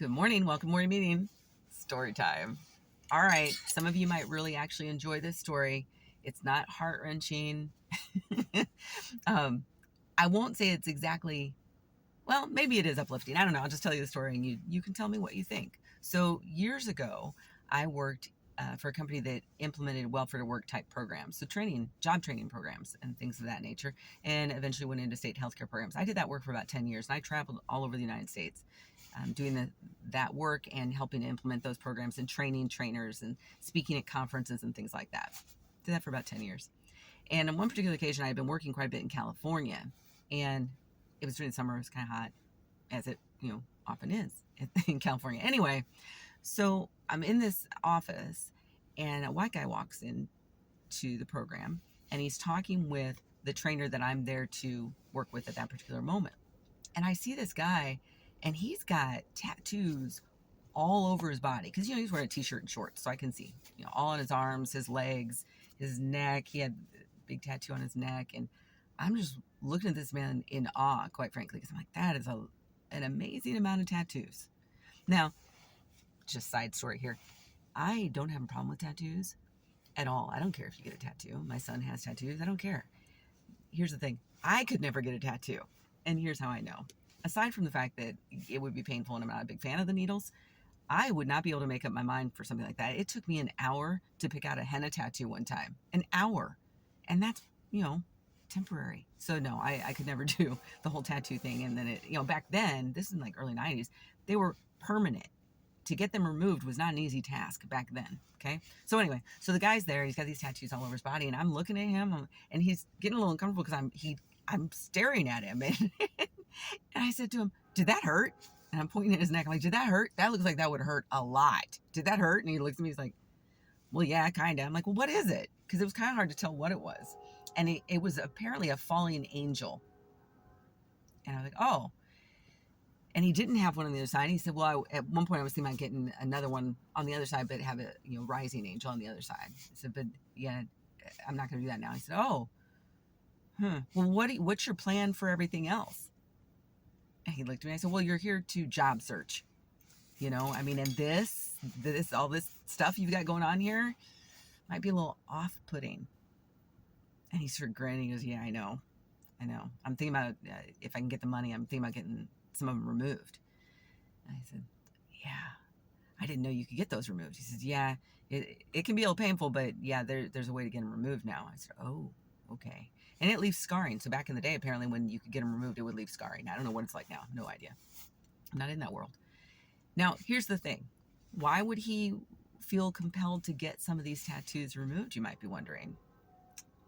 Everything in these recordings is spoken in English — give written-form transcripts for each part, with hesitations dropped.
Good morning. Welcome morning meeting. Story time. All right. Some of you might really actually enjoy this story. It's not heart wrenching. um, I won't say it's exactly, well, maybe it is uplifting. I don't know. I'll just tell you the story and you can tell me what you think. So years ago, I worked for a company that implemented welfare to work type programs. So job training programs and things of that nature, and eventually went into state healthcare programs. I did that work for about 10 years and I traveled all over the United States doing that work and helping to implement those programs and training trainers and speaking at conferences and things like that. Did that for about 10 years. And on one particular occasion, I had been working quite a bit in California, and it was during the summer. It was kind of hot, as it often is in California. Anyway, so I'm in this office, and a white guy walks in to the program, and he's talking with the trainer that I'm there to work with at that particular moment. And I see this guy, and he's got tattoos all over his body because he's wearing a t-shirt and shorts, so I can see all on his arms, his legs, his neck. He had a big tattoo on his neck, and I'm just looking at this man in awe, quite frankly, because I'm like, that is an amazing amount of tattoos. Now, just side story here, I don't have a problem with tattoos at all. I don't care if you get a tattoo. My son has tattoos. I don't care. Here's the thing, I could never get a tattoo, and here's how I know. Aside from the fact that it would be painful and I'm not a big fan of the needles, I would not be able to make up my mind for something like that. It took me an hour to pick out a henna tattoo one time. An hour. And that's, temporary. So no, I could never do the whole tattoo thing. And then back then, this is in like early 90s, they were permanent. To get them removed was not an easy task back then. Okay. So anyway, so the guy's there, he's got these tattoos all over his body, and I'm looking at him, and he's getting a little uncomfortable because I'm staring at him. And I said to him, "Did that hurt?" And I'm pointing at his neck. I'm like, "Did that hurt? That looks like that would hurt a lot. Did that hurt?" And he looks at me. He's like, "Well, yeah, kind of." I'm like, "Well, what is it?" Because it was kind of hard to tell what it was. And it was apparently a falling angel. And I was like, "Oh." And he didn't have one on the other side. He said, "Well, at one point I was thinking about getting another one on the other side, but have a rising angel on the other side." I said, "But yeah, I'm not going to do that now." He said, "Oh, well, what's your plan for everything else?" And he looked at me. I said, "Well, you're here to job search. And all this stuff you've got going on here might be a little off-putting." And he started grinning. He goes, "Yeah, I know. I'm thinking about if I can get the money, I'm thinking about getting some of them removed." And I said, "Yeah, I didn't know you could get those removed." He says, "Yeah, it can be a little painful, but yeah, there's a way to get them removed now." I said, "Oh, okay." And it leaves scarring. So back in the day, apparently when you could get them removed, it would leave scarring. I don't know what it's like now. No idea. I'm not in that world. Now, here's the thing. Why would he feel compelled to get some of these tattoos removed, you might be wondering?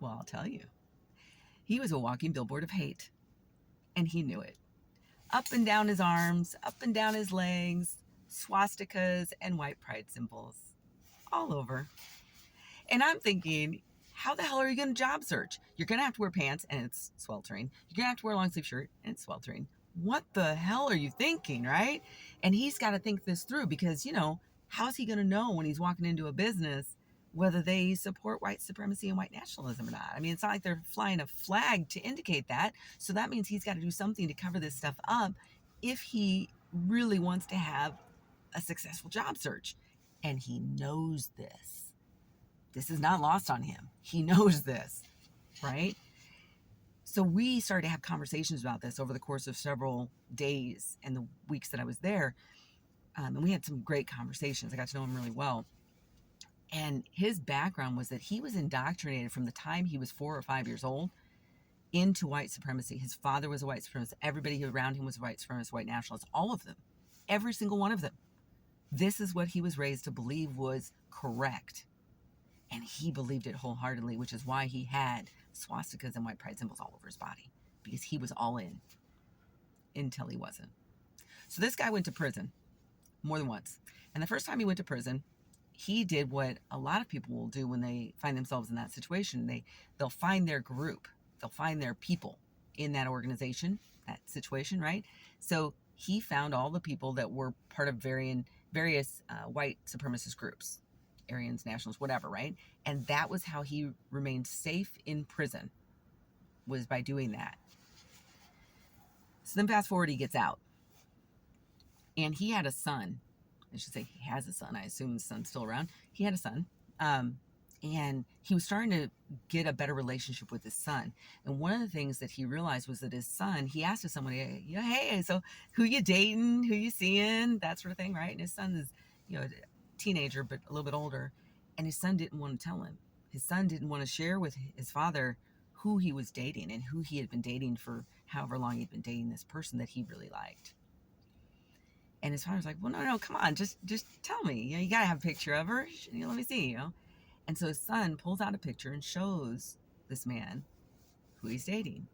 Well, I'll tell you. He was a walking billboard of hate, and he knew it. Up and down his arms, up and down his legs, swastikas and white pride symbols all over. And I'm thinking, how the hell are you going to job search? You're going to have to wear pants, and it's sweltering. You're going to have to wear a long sleeve shirt, and it's sweltering. What the hell are you thinking, right? And he's got to think this through because, how's he going to know when he's walking into a business whether they support white supremacy and white nationalism or not? I mean, it's not like they're flying a flag to indicate that. So that means he's got to do something to cover this stuff up if he really wants to have a successful job search. And he knows this. This is not lost on him. He knows this, right? So we started to have conversations about this over the course of several days and the weeks that I was there. And we had some great conversations. I got to know him really well. And his background was that he was indoctrinated from the time he was 4 or 5 years old into white supremacy. His father was a white supremacist. Everybody around him was a white supremacist, white nationalist, all of them, every single one of them. This is what he was raised to believe was correct. And he believed it wholeheartedly, which is why he had swastikas and white pride symbols all over his body, because he was all in until he wasn't. So this guy went to prison more than once. And the first time he went to prison, he did what a lot of people will do when they find themselves in that situation. They'll find their group. They'll find their people in that organization, that situation, right? So he found all the people that were part of various white supremacist groups. Aryans, nationalists, whatever, right? And that was how he remained safe in prison, was by doing that. So then fast forward, he gets out. And he had a son. I should say he has a son. I assume the son's still around. He had a son. And he was starting to get a better relationship with his son. And one of the things that he realized was that his son, he asked somebody, hey, so who you dating, who you seeing, that sort of thing, right? And his son is, a teenager, but a little bit older. And his son didn't want to tell him. His son didn't want to share with his father who he was dating and who he had been dating for however long he'd been dating this person that he really liked. And his father's like, well, no, come on, just tell me. You gotta have a picture of her. Let me see, And so his son pulls out a picture and shows this man who he's dating.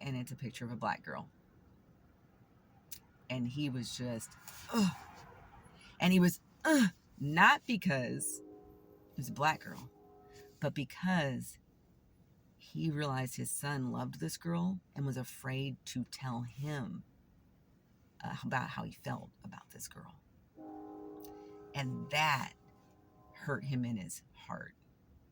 And it's a picture of a black girl. And he was just, ugh. And he was, ugh, not because it was a black girl, but because he realized his son loved this girl and was afraid to tell him about how he felt about this girl. And that hurt him in his heart.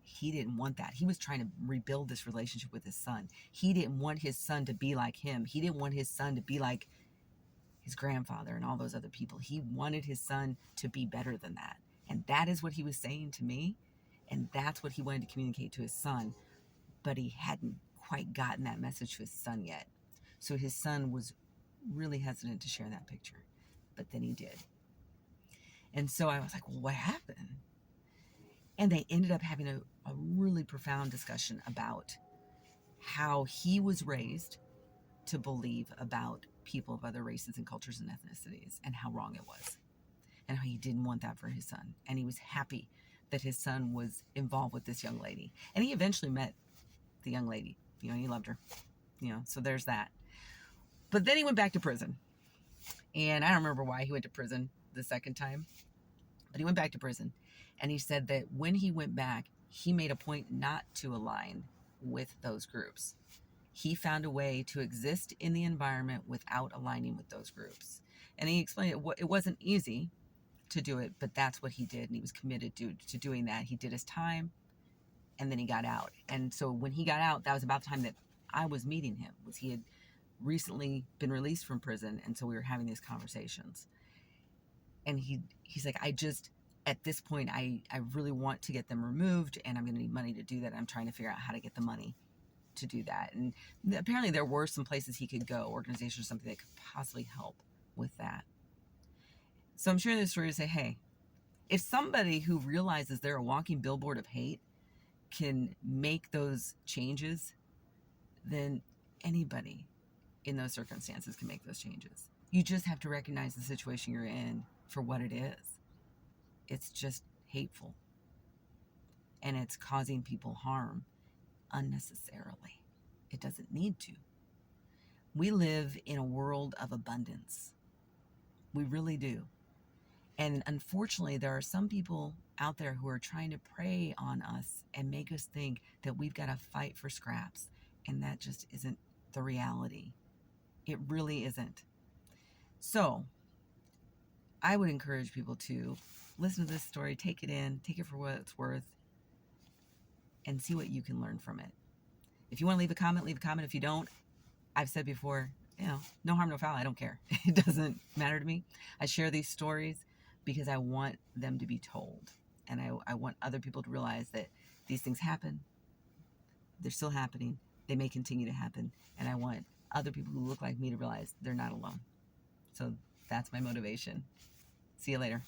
He didn't want that. He was trying to rebuild this relationship with his son. He didn't want his son to be like him. He didn't want his son to be like his grandfather and all those other people. He wanted his son to be better than that. And that is what he was saying to me. And that's what he wanted to communicate to his son. But he hadn't quite gotten that message to his son yet. So his son was really hesitant to share that picture. But then he did. And so I was like, well, what happened? And they ended up having a really profound discussion about how he was raised to believe about people of other races and cultures and ethnicities and how wrong it was. And how he didn't want that for his son. And he was happy that his son was involved with this young lady. And he eventually met the young lady. He loved her. So there's that. But then he went back to prison. And I don't remember why he went to prison the second time. But he went back to prison. And he said that when he went back, he made a point not to align with those groups. He found a way to exist in the environment without aligning with those groups. And he explained it wasn't easy to do it, but that's what he did. And he was committed to doing that. He did his time, and then he got out. And so when he got out, that was about the time that I was meeting him. He had recently been released from prison, and so we were having these conversations. And he's like, at this point, I really want to get them removed, and I'm going to need money to do that. I'm trying to figure out how to get the money to do that. And apparently there were some places he could go, organizations or something that could possibly help with that. So I'm sharing this story to say, hey, if somebody who realizes they're a walking billboard of hate can make those changes, then anybody in those circumstances can make those changes. You just have to recognize the situation you're in for what it is. It's just hateful. And it's causing people harm unnecessarily. It doesn't need to. We live in a world of abundance. We really do. And unfortunately, there are some people out there who are trying to prey on us and make us think that we've got to fight for scraps. And that just isn't the reality. It really isn't. So I would encourage people to listen to this story, take it in, take it for what it's worth, and see what you can learn from it. If you want to leave a comment, leave a comment. If you don't, I've said before, no harm, no foul. I don't care. It doesn't matter to me. I share these stories because I want them to be told. And I want other people to realize that these things happen. They're still happening. They may continue to happen. And I want other people who look like me to realize they're not alone. So that's my motivation. See you later.